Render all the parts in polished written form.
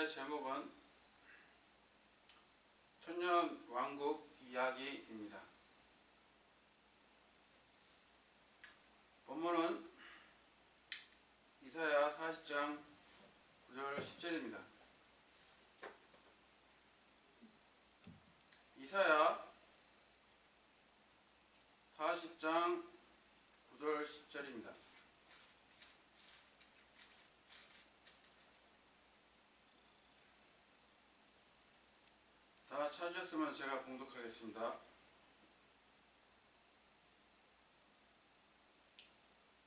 이사야의 제목은 천년왕국 이야기입니다. 본문은 이사야 40장 9절 10절입니다. 이사야 40장 9절 10절입니다. 다 찾으셨으면 제가 봉독하겠습니다.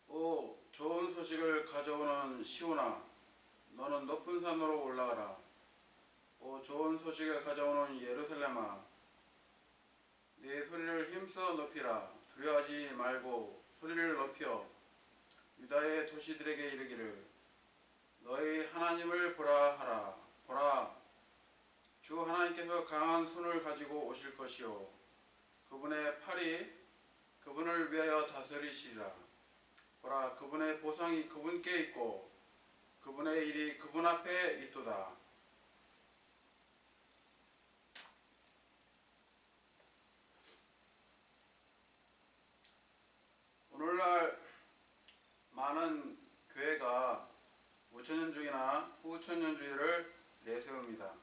오, 좋은 소식을 가져오는 시온아, 너는 높은 산으로 올라가라. 오, 좋은 소식을 가져오는 예루살렘아, 네 소리를 힘써 높이라. 두려워하지 말고 소리를 높여 유다의 도시들에게 이르기를, 너희 하나님을 보라 하라. 보라, 주 하나님께서 강한 손을 가지고 오실 것이요, 그분의 팔이 그분을 위하여 다스리시리라. 보라, 그분의 보상이 그분께 있고 그분의 일이 그분 앞에 있도다. 오늘날 많은 교회가 무천년주의나 후천년주의를 내세웁니다.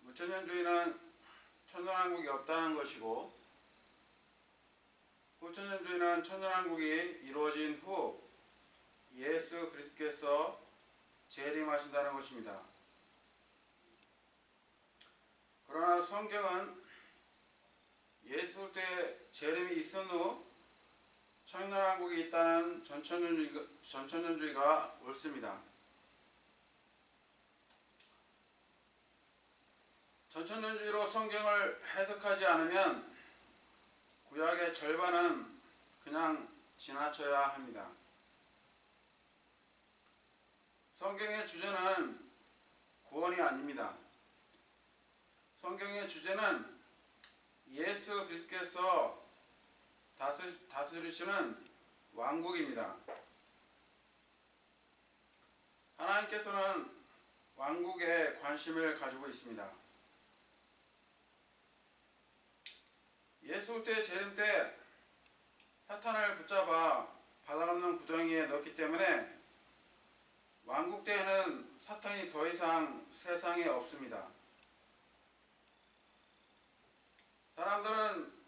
무천년주의는 천년왕국이 없다는 것이고, 후천년주의는 천년왕국이 이루어진 후 예수 그리스도께서 재림하신다는 것입니다. 그러나 성경은 예수 때 재림이 있은 후 천년왕국이 있다는 전천년주의가 옳습니다. 전천년주의로 성경을 해석하지 않으면 구약의 절반은 그냥 지나쳐야 합니다. 성경의 주제는 구원이 아닙니다. 성경의 주제는 예수 그리스도께서 다스리시는 왕국입니다. 하나님께서는 왕국에 관심을 가지고 있습니다. 예수 때 재림 때 사탄을 붙잡아 바닥없는 구덩이에 넣기 때문에 왕국 때에는 사탄이 더 이상 세상에 없습니다. 사람들은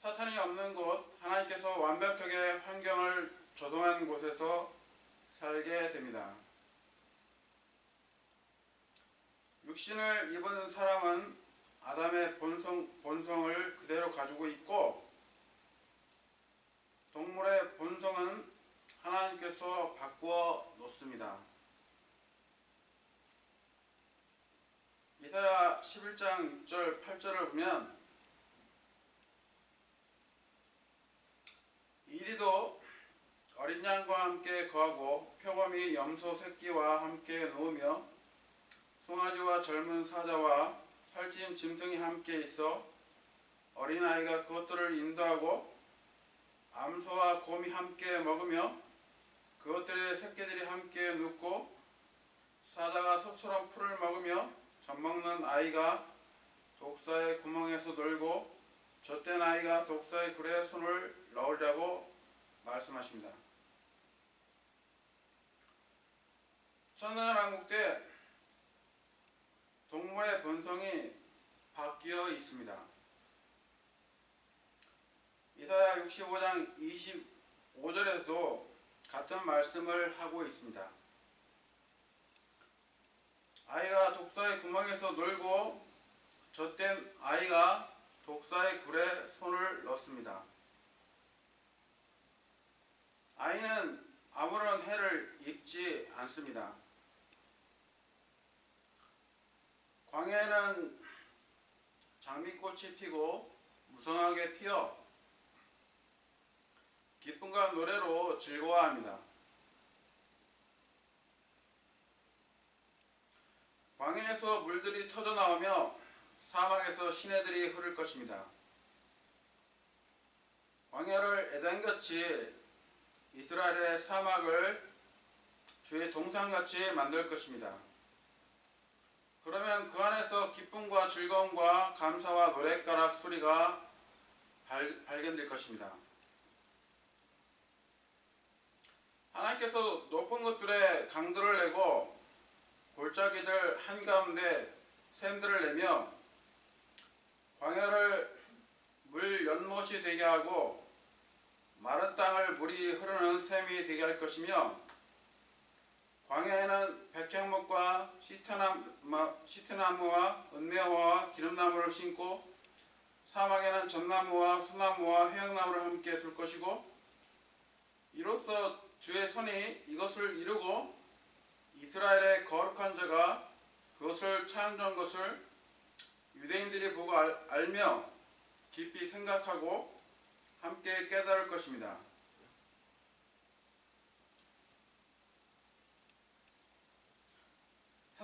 사탄이 없는 곳, 하나님께서 완벽하게 환경을 조성한 곳에서 살게 됩니다. 육신을 입은 사람은 아담의 본성을 그대로 가지고 있고, 동물의 본성은 하나님께서 바꾸어 놓습니다. 이사야 11장 6절 8절을 보면, 이리도 어린 양과 함께 거하고 표범이 염소 새끼와 함께 누우며 송아지와 젊은 사자와 살찐 짐승이 함께 있어 어린아이가 그것들을 인도하고 암소와 곰이 함께 먹으며 그것들의 새끼들이 함께 눕고 사자가 소처럼 풀을 먹으며 젖먹는 아이가 독사의 구멍에서 놀고 젖된 아이가 독사의 굴에 손을 넣으려고 말씀하십니다. 천년왕국 때 동물의 본성이 바뀌어 있습니다. 이사야 65장 25절에도 같은 말씀을 하고 있습니다. 아이가 독사의 구멍에서 놀고 젖된 아이가 독사의 굴에 손을 넣습니다. 아이는 아무런 해를 입지 않습니다. 광야에는 장미꽃이 피고 무성하게 피어 기쁨과 노래로 즐거워합니다. 광야에서 물들이 터져나오며 사막에서 시내들이 흐를 것입니다. 광야를 에덴같이 이스라엘의 사막을 주의 동산같이 만들 것입니다. 그러면 그 안에서 기쁨과 즐거움과 감사와 노랫가락 소리가 발견될 것입니다. 하나님께서 높은 곳들에 강들을 내고 골짜기들 한가운데 샘들을 내며 광야를 물 연못이 되게 하고 마른 땅을 물이 흐르는 샘이 되게 할 것이며 광야에는 백향목과 시트나무와 은매화와 기름나무를 심고 사막에는 전나무와 소나무와 회양나무를 함께 둘 것이고 이로써 주의 손이 이것을 이루고 이스라엘의 거룩한 자가 그것을 창조한 것을 유대인들이 보고 알며 깊이 생각하고 함께 깨달을 것입니다.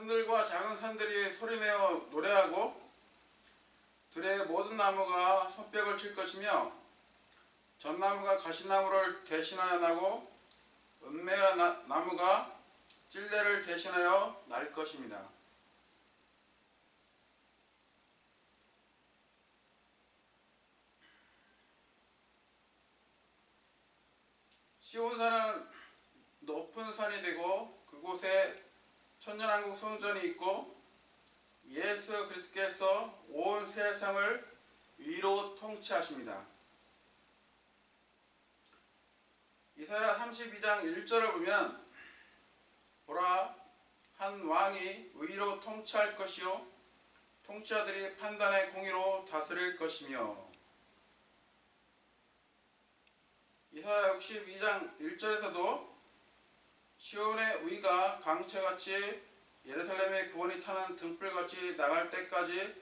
산들과 작은 산들이 소리내어 노래하고 들의 모든 나무가 손뼉을 칠 것이며 전나무가 가시나무를 대신하여 나고 은매화 나무가 찔레를 대신하여 날 것입니다. 시온산은 높은 산이 되고 그곳에 천년왕국 성전이 있고 예수 그리스도께서 온 세상을 위로 통치하십니다. 이사야 32장 1절을 보면 보라 한 왕이 의로 통치할 것이요 통치자들이 판단의 공의로 다스릴 것이며 이사야 62장 1절에서도 시온의 의가 강채같이 예루살렘의 구원이 타는 등불같이 나갈 때까지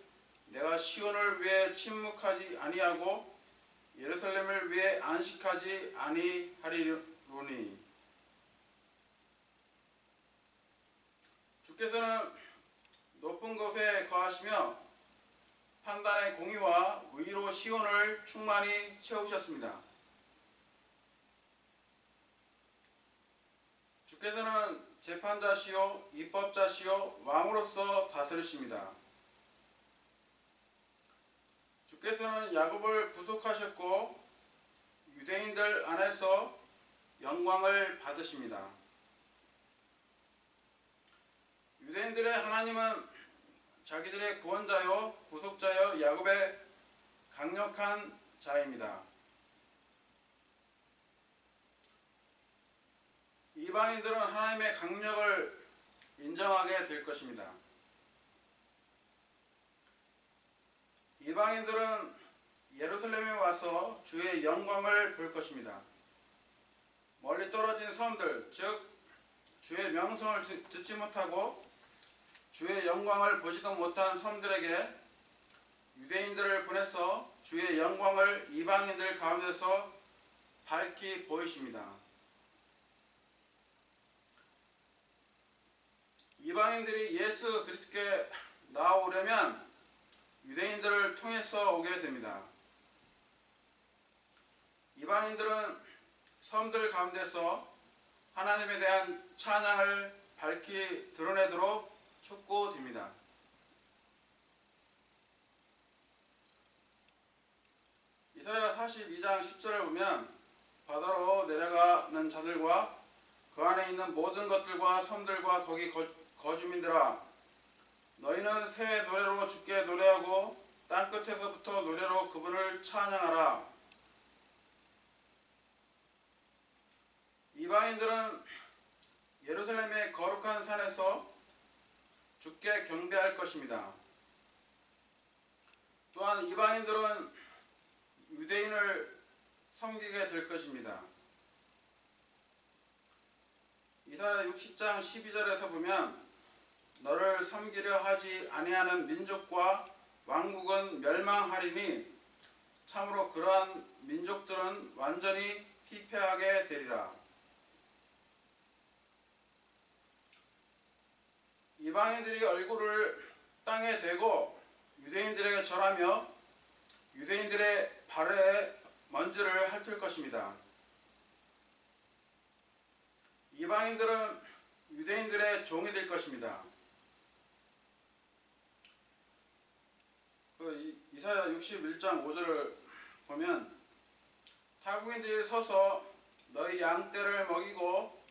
내가 시온을 위해 침묵하지 아니하고 예루살렘을 위해 안식하지 아니하리로니 주께서는 높은 곳에 거하시며 판단의 공의와 의로 시온을 충만히 채우셨습니다. 주께서는 재판자시요 입법자시요 왕으로서 다스리십니다. 주께서는 야곱을 구속하셨고 유대인들 안에서 영광을 받으십니다. 유대인들의 하나님은 자기들의 구원자요 구속자요 야곱의 강력한 자입니다. 이방인들은 하나님의 강력을 인정하게 될 것입니다. 이방인들은 예루살렘에 와서 주의 영광을 볼 것입니다. 멀리 떨어진 섬들, 즉 주의 명성을 듣지 못하고 주의 영광을 보지도 못한 섬들에게 유대인들을 보내서 주의 영광을 이방인들 가운데서 밝히 보이십니다. 이방인들이 예수 그리스도께 나아오려면 유대인들을 통해서 오게 됩니다. 이방인들은 섬들 가운데서 하나님에 대한 찬양을 밝히 드러내도록 촉구됩니다. 이사야 42장 10절을 보면 바다로 내려가는 자들과 그 안에 있는 모든 것들과 섬들과 거기 거주민들아 너희는 새 노래로 주께 노래하고 땅끝에서부터 노래로 그분을 찬양하라. 이방인들은 예루살렘의 거룩한 산에서 주께 경배할 것입니다. 또한 이방인들은 유대인을 섬기게 될 것입니다. 이사야 60장 12절에서 보면 너를 섬기려 하지 아니하는 민족과 왕국은 멸망하리니 참으로 그러한 민족들은 완전히 피폐하게 되리라. 이방인들이 얼굴을 땅에 대고 유대인들에게 절하며 유대인들의 발에 먼지를 핥을 것입니다. 이방인들은 유대인들의 종이 될 것입니다. 이사야 61장 5절을 보면 타국인들이 서서 너희 양떼를 먹이고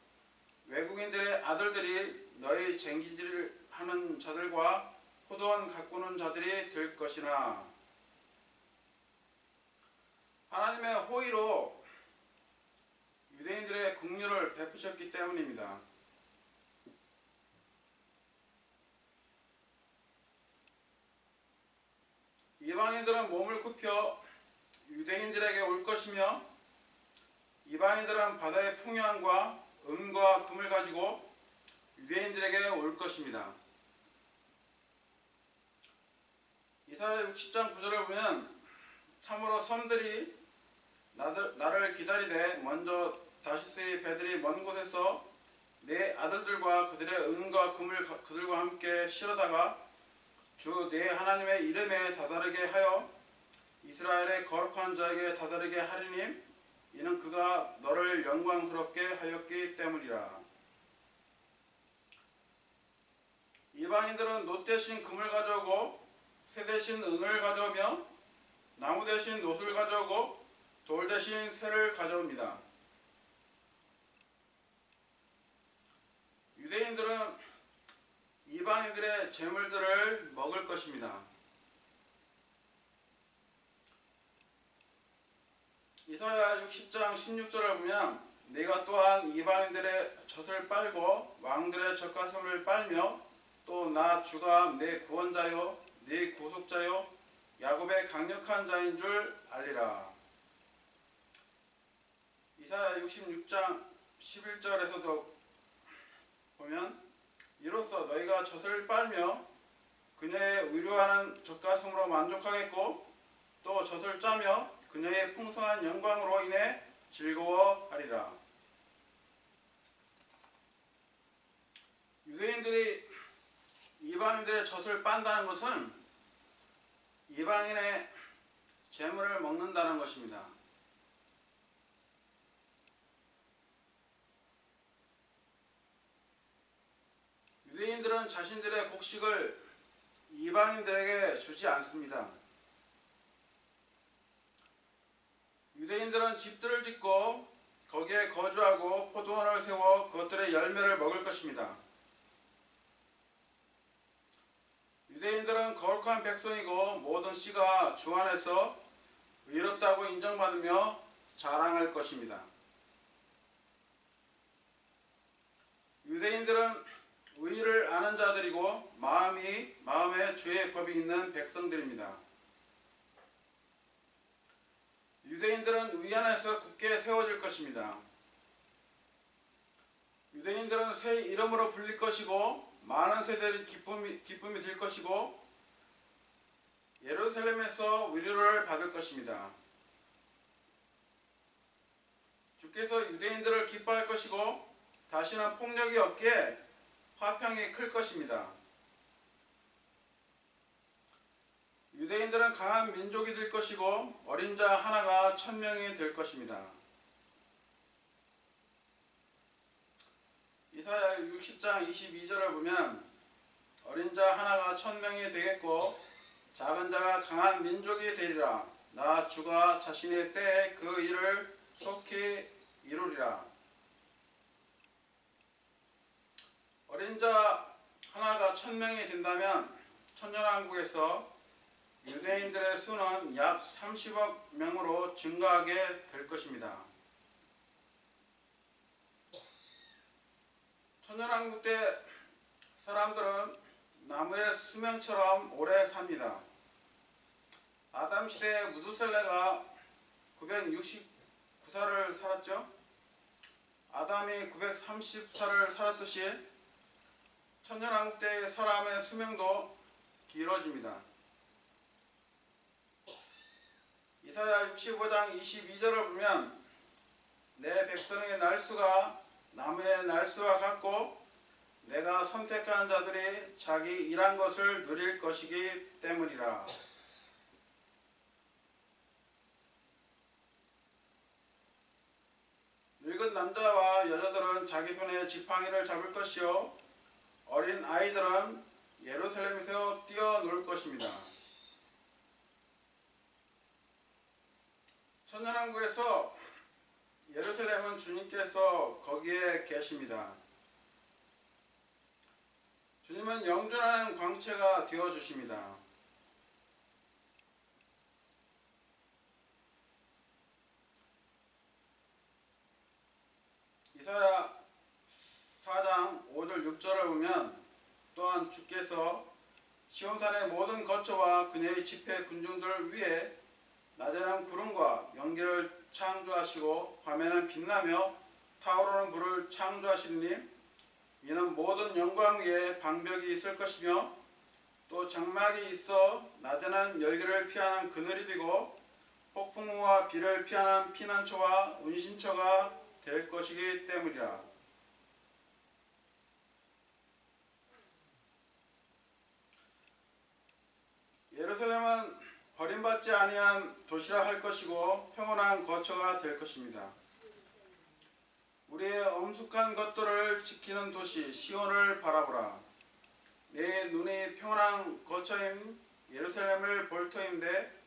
외국인들의 아들들이 너희 쟁기질을 하는 자들과 포도원 가꾸는 자들이 될 것이나. 하나님의 호의로 유대인들의 긍휼을 베푸셨기 때문입니다. 이방인들은 몸을 굽혀 유대인들에게 올 것이며 이방인들은 바다의 풍요함과 은과 금을 가지고 유대인들에게 올 것입니다. 이사야 60장 9절을 보면 참으로 섬들이 나를 기다리되 먼저 다시스의 배들이 먼 곳에서 내 아들들과 그들의 은과 금을 그들과 함께 실어다가 주 내 하나님의 이름에 다다르게 하여 이스라엘의 거룩한 자에게 다다르게 하리니 이는 그가 너를 영광스럽게 하였기 때문이라. 이방인들은 놋 대신 금을 가져오고 쇠 대신 은을 가져오며 나무 대신 놋을 가져오고 돌 대신 쇠를 가져옵니다. 유대인들은 이방인들의 재물들을 먹을 것입니다. 이사야 60장 16절을 보면 네가 또한 이방인들의 젖을 빨고 왕들의 젖가슴을 빨며 또 나 주가 내 구원자요 네 구속자요 야곱의 강력한 자인 줄 알리라. 이사야 66장 11절에서도 보면 이로써 너희가 젖을 빨며 그녀의 의료하는 젖가슴으로 만족하겠고 또 젖을 짜며 그녀의 풍성한 영광으로 인해 즐거워하리라. 유대인들이 이방인들의 젖을 빤다는 것은 이방인의 재물을 먹는다는 것입니다. 유대인들은 자신들의 곡식을 이방인들에게 주지 않습니다. 유대인들은 집들을 짓고 거기에 거주하고 포도원을 세워 그것들의 열매를 먹을 것입니다. 유대인들은 거룩한 백성이고 모든 씨가 주 안에서 의롭다고 인정받으며 자랑할 것입니다. 유대인들은 의를 아는 자들이고 마음에 주의 법이 있는 백성들입니다. 유대인들은 의 안에서 굳게 세워질 것입니다. 유대인들은 새 이름으로 불릴 것이고 많은 세대의 기쁨이 될 것이고 예루살렘에서 위로를 받을 것입니다. 주께서 유대인들을 기뻐할 것이고 다시는 폭력이 없기에 화평이 클 것입니다. 유대인들은 강한 민족이 될 것이고 어린 자 하나가 1000명이 될 것입니다. 이사야 60장 22절을 보면 어린 자 하나가 1000명이 되겠고 작은 자가 강한 민족이 되리라. 나 주가 자신의 때에 그 일을 속히 이루리라. 어린 자 하나가 1000명이 된다면 천년왕국에서 유대인들의 수는 약 30억 명으로 증가하게 될 것입니다. 천년왕국 때 사람들은 나무의 수명처럼 오래 삽니다. 아담 시대에 무두셀레가 969살을 살았죠. 아담이 930살을 살았듯이 천년왕국 때 사람의 수명도 길어집니다. 이사야 65장 22절을 보면 내 백성의 날수가 나무의 날수와 같고 내가 선택한 자들이 자기 일한 것을 누릴 것이기 때문이라. 늙은 남자와 여자들은 자기 손에 지팡이를 잡을 것이요 어린 아이들은 예루살렘에서 뛰어놀 것입니다. 천년왕국에서 예루살렘은 주님께서 거기에 계십니다. 주님은 영존하는 광채가 되어 주십니다. 이사야 4장 5절 6절을 보면 또한 주께서 시온산의 모든 거처와 그녀의 집회 군중들 위에 낮에는 구름과 연기를 창조하시고 밤에는 빛나며 타오르는 불을 창조하시리니 이는 모든 영광 위에 방벽이 있을 것이며 또 장막이 있어 낮에는 열기를 피하는 그늘이 되고 폭풍우와 비를 피하는 피난처와 운신처가 될 것이기 때문이라. 예루살렘은 버림받지 아니한 도시라 할 것이고 평온한 거처가 될 것입니다. 우리의 엄숙한 것들을 지키는 도시 시온을 바라보라. 내 눈이 평온한 거처인 예루살렘을 볼 터인데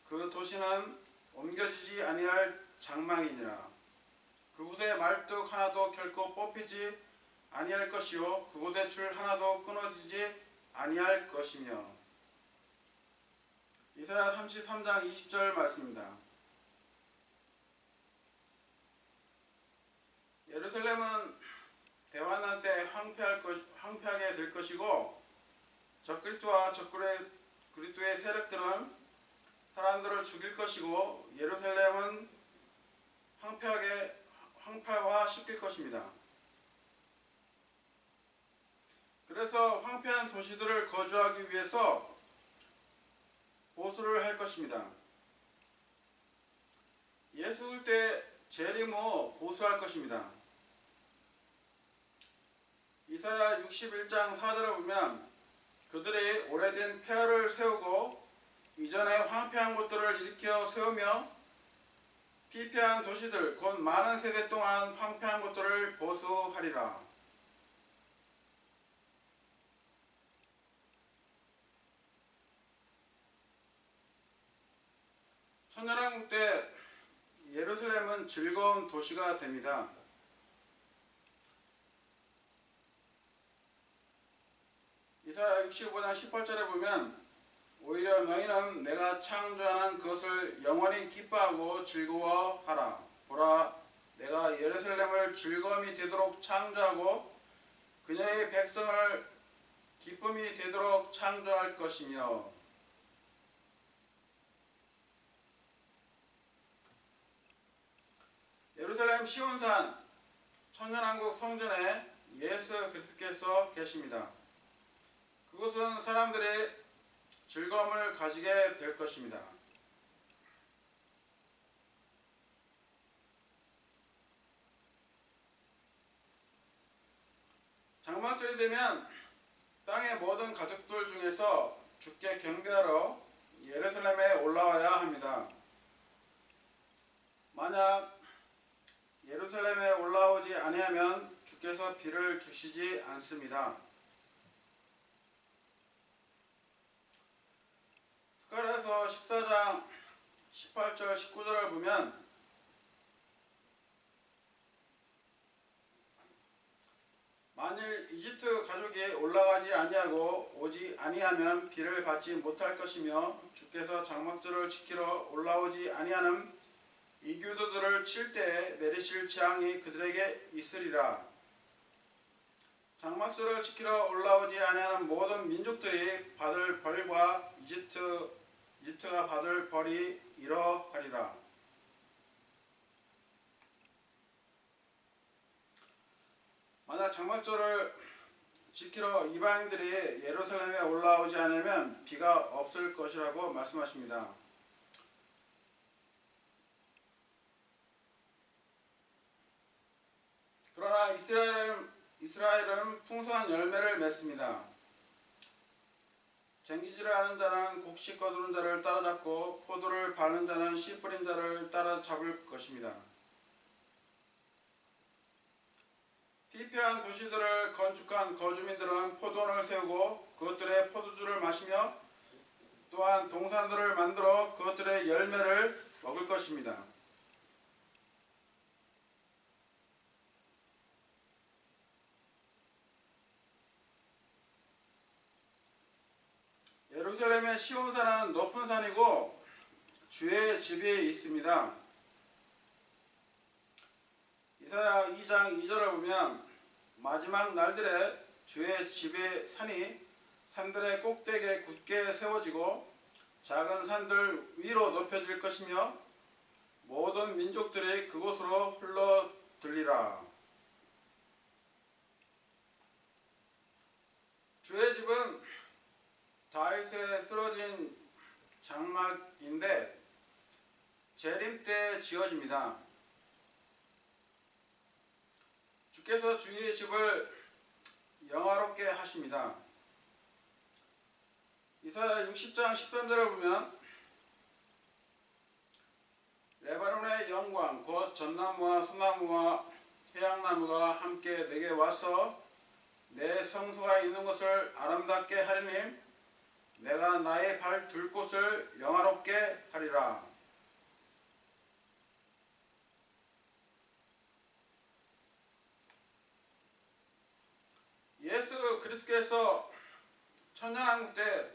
그 도시는 옮겨지지 아니할 장막이니라. 그곳에 말뚝 하나도 결코 뽑히지 아니할 것이요 그곳에 줄 하나도 끊어지지 아니할 것이며. 이사야 33장 20절 말씀입니다. 예루살렘은 대환란 때 황폐하게 될 것이고 적그리스도와 적그리스도의 세력들은 사람들을 죽일 것이고 예루살렘은 황폐화시킬 것입니다. 그래서 황폐한 도시들을 거주하기 위해서 보수를 할 것입니다. 예수 올 때 재림 후 보수할 것입니다. 이사야 61장 4절을 보면 그들이 오래된 폐허를 세우고 이전에 황폐한 곳들을 일으켜 세우며 피폐한 도시들 곧 많은 세대 동안 황폐한 곳들을 보수하리라. 천년왕국 때 예루살렘은 즐거운 도시가 됩니다. 이사야 65장 18절에 보면 오히려 너희는 내가 창조하는 그것을 영원히 기뻐하고 즐거워하라. 보라, 내가 예루살렘을 즐거움이 되도록 창조하고 그녀의 백성을 기쁨이 되도록 창조할 것이며. 예루살렘 시온산 천년왕국 성전에 예수 그리스도께서 계십니다. 그곳은 사람들이 즐거움을 가지게 될 것입니다. 장막절이 되면 땅의 모든 가족들 중에서 주께 경배하러 예루살렘에 올라와야 합니다. 만약 예루살렘에 올라오지 아니하면 주께서 비를 주시지 않습니다. 스가랴서 14장 18절 19절을 보면 만일 이집트 가족이 올라가지 아니하고 오지 아니하면 비를 받지 못할 것이며 주께서 장막절을 지키러 올라오지 아니하는 이교도들을 칠 때에 내리실 재앙이 그들에게 있으리라. 장막절을 지키러 올라오지 아니하는 모든 민족들이 받을 벌과 이집트가 받을 벌이 이러하리라. 만약 장막절을 지키러 이방인들이 예루살렘에 올라오지 않으면 비가 없을 것이라고 말씀하십니다. 그러나 이스라엘은 풍성한 열매를 맺습니다. 쟁기질을 하는 자는 곡식 거두는 자를 따라잡고 포도를 바는 자는 씨 뿌린 자를 따라잡을 것입니다. 피폐한 도시들을 건축한 거주민들은 포도원을 세우고 그것들의 포도주를 마시며 또한 동산들을 만들어 그것들의 열매를 먹을 것입니다. 예루살렘의 시온산은 높은 산이고 주의 집이 있습니다. 이사야 2장 2절을 보면 마지막 날들에 주의 집의 산이 산들의 꼭대기에 굳게 세워지고 작은 산들 위로 높여질 것이며 모든 민족들이 그곳으로 흘러들리라. 주의 집은 다윗의 쓰러진 장막인데 재림 때 지어집니다. 주께서 주의 집을 영화롭게 하십니다. 이사야 60장 13절을 보면 레바논의 영광 곧 전나무와 소나무와 해양나무가 함께 내게 와서 내 성소가 있는 곳을 아름답게 하리니 내가 나의 발 둘 곳을 영화롭게 하리라. 예수 그리스도께서 천년왕국 때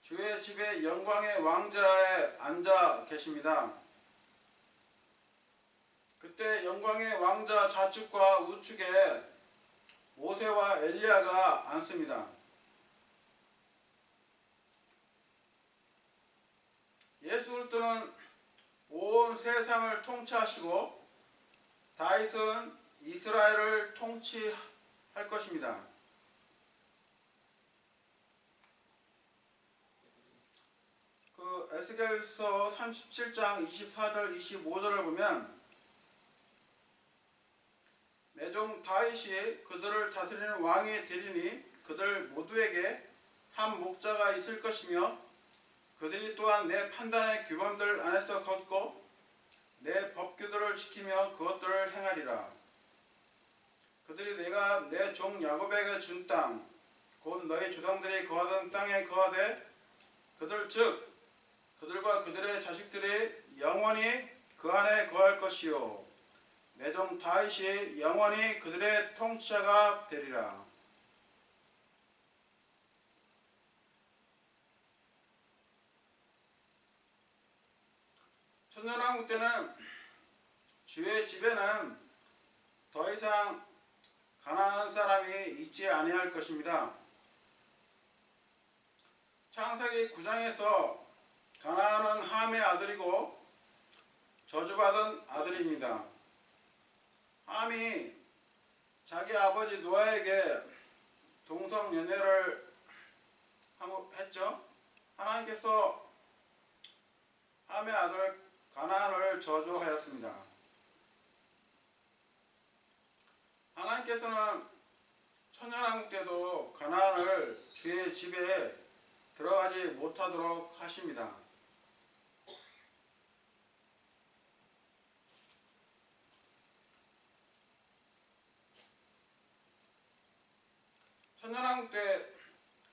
주의 집의 영광의 왕좌에 앉아 계십니다. 그때 영광의 왕좌 좌측과 우측에 모세와 엘리야가 앉습니다. 예수 그리스도는 온 세상을 통치하시고 다윗은 이스라엘을 통치할 것입니다. 에스겔서 37장 24절 25절을 보면 내 종 다윗이 그들을 다스리는 왕이 되리니 그들 모두에게 한 목자가 있을 것이며 그들이 또한 내 판단의 규범들 안에서 걷고 내 법규들을 지키며 그것들을 행하리라. 그들이 내가 내 종 야곱에게 준 땅 곧 너희 조상들이 거하던 땅에 거하되 그들 즉 그들과 그들의 자식들이 영원히 그 안에 거할 것이요 내 종 다윗이 영원히 그들의 통치자가 되리라. 천년왕국 때는 주의 집에는 더 이상 가나안 사람이 있지 아니할 것입니다. 창세기 9장에서 가나안은 함의 아들이고 저주받은 아들입니다. 함이 자기 아버지 노아에게 동성연애를 했죠. 하나님께서 함의 아들 가나안을 저주하였습니다. 하나님께서는 천년왕국 때도 가나안을 주의 집에 들어가지 못하도록 하십니다. 천년왕국 때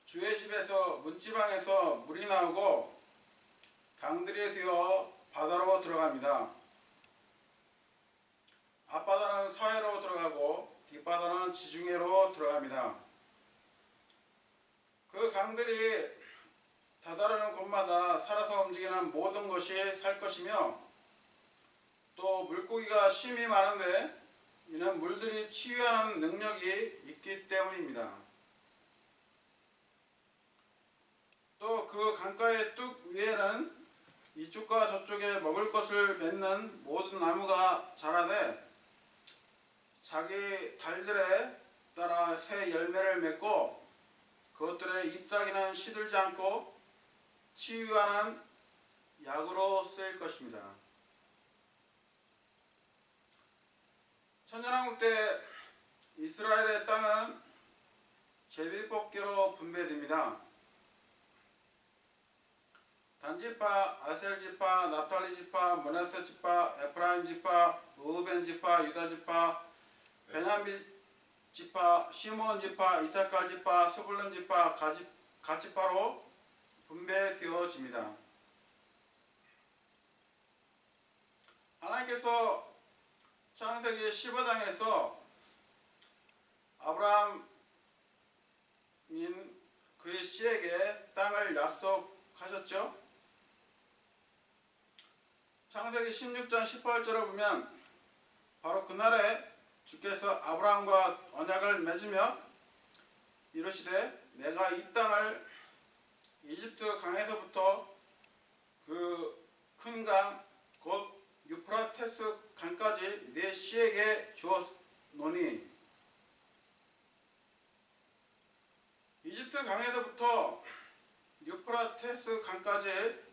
주의 집에서 문지방에서 물이 나오고 강들이 되어 바다로 들어갑니다. 앞바다는 서해로 들어가고 뒷바다는 지중해로 들어갑니다. 그 강들이 다다르는 곳마다 살아서 움직이는 모든 것이 살 것이며 또 물고기가 심이 많은데 이는 물들이 치유하는 능력이 있기 때문입니다. 또 그 강가의 뚝 위에는 이쪽과 저쪽에 먹을 것을 맺는 모든 나무가 자라되 자기 달들에 따라 새 열매를 맺고 그것들의 잎사귀는 시들지 않고 치유하는 약으로 쓰일 것입니다. 천년왕국 때 이스라엘의 땅은 제비뽑기로 분배됩니다. 단지파, 아셀지파, 납탈리지파, 므낫세지파, 에프라임지파, 르우벤지파, 유다지파, 베냐민지파, 시몬지파, 이사칼지파, 스불론지파, 갓지파로 분배되어집니다. 하나님께서 창세기 15장에서 아브라함인 그의 씨에게 땅을 약속하셨죠. 창세기 16장 18절을 보면 바로 그날에 주께서 아브라함과 언약을 맺으며 이르시되 내가 이 땅을 이집트 강에서부터 그 큰 강 곧 유프라테스 강까지 네 씨에게 주었노니. 이집트 강에서부터 유프라테스 강까지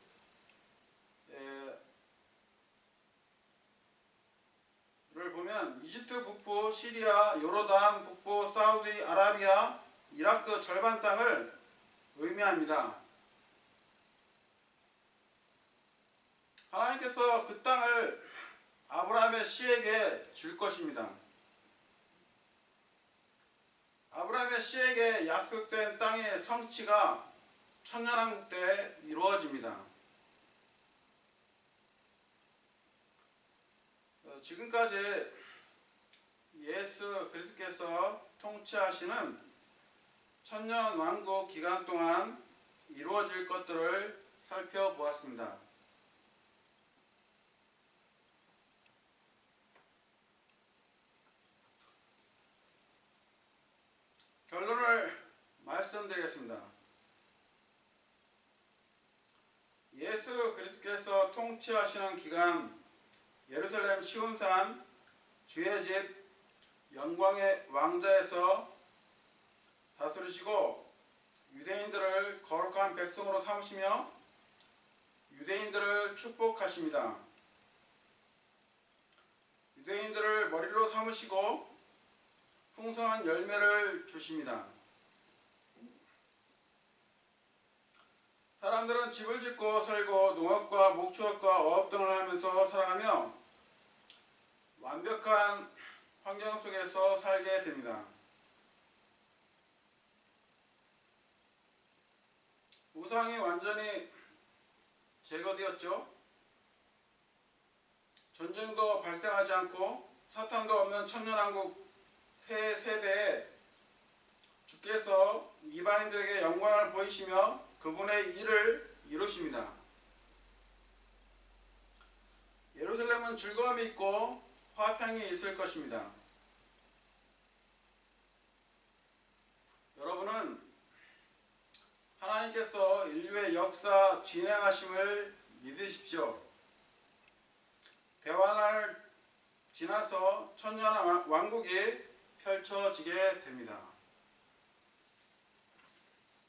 를 보면 이집트 북부, 시리아, 요르단 북부, 사우디 아라비아, 이라크 절반 땅을 의미합니다. 하나님께서 그 땅을 아브라함의 씨에게 줄 것입니다. 아브라함의 씨에게 약속된 땅의 성취가 천년왕국 때 이루어집니다. 지금까지 예수 그리스도께서 통치하시는 천년왕국 기간 동안 이루어질 것들을 살펴보았습니다. 결론을 말씀드리겠습니다. 예수 그리스도께서 통치하시는 기간, 예루살렘 시온산 주의 집 영광의 왕자에서 다스리시고 유대인들을 거룩한 백성으로 삼으시며 유대인들을 축복하십니다. 유대인들을 머리로 삼으시고 풍성한 열매를 주십니다. 사람들은 집을 짓고 살고 농업과 목축업과 어업 등을 하면서 살아가며 완벽한 환경 속에서 살게 됩니다. 우상이 완전히 제거되었죠. 전쟁도 발생하지 않고 사탄도 없는 천년왕국 새 세대에 주께서 이방인들에게 영광을 보이시며 그분의 일을 이루십니다. 예루살렘은 즐거움이 있고 화평이 있을 것입니다. 여러분은 하나님께서 인류의 역사 진행하심을 믿으십시오. 대환을 지나서 천년왕국이 펼쳐지게 됩니다.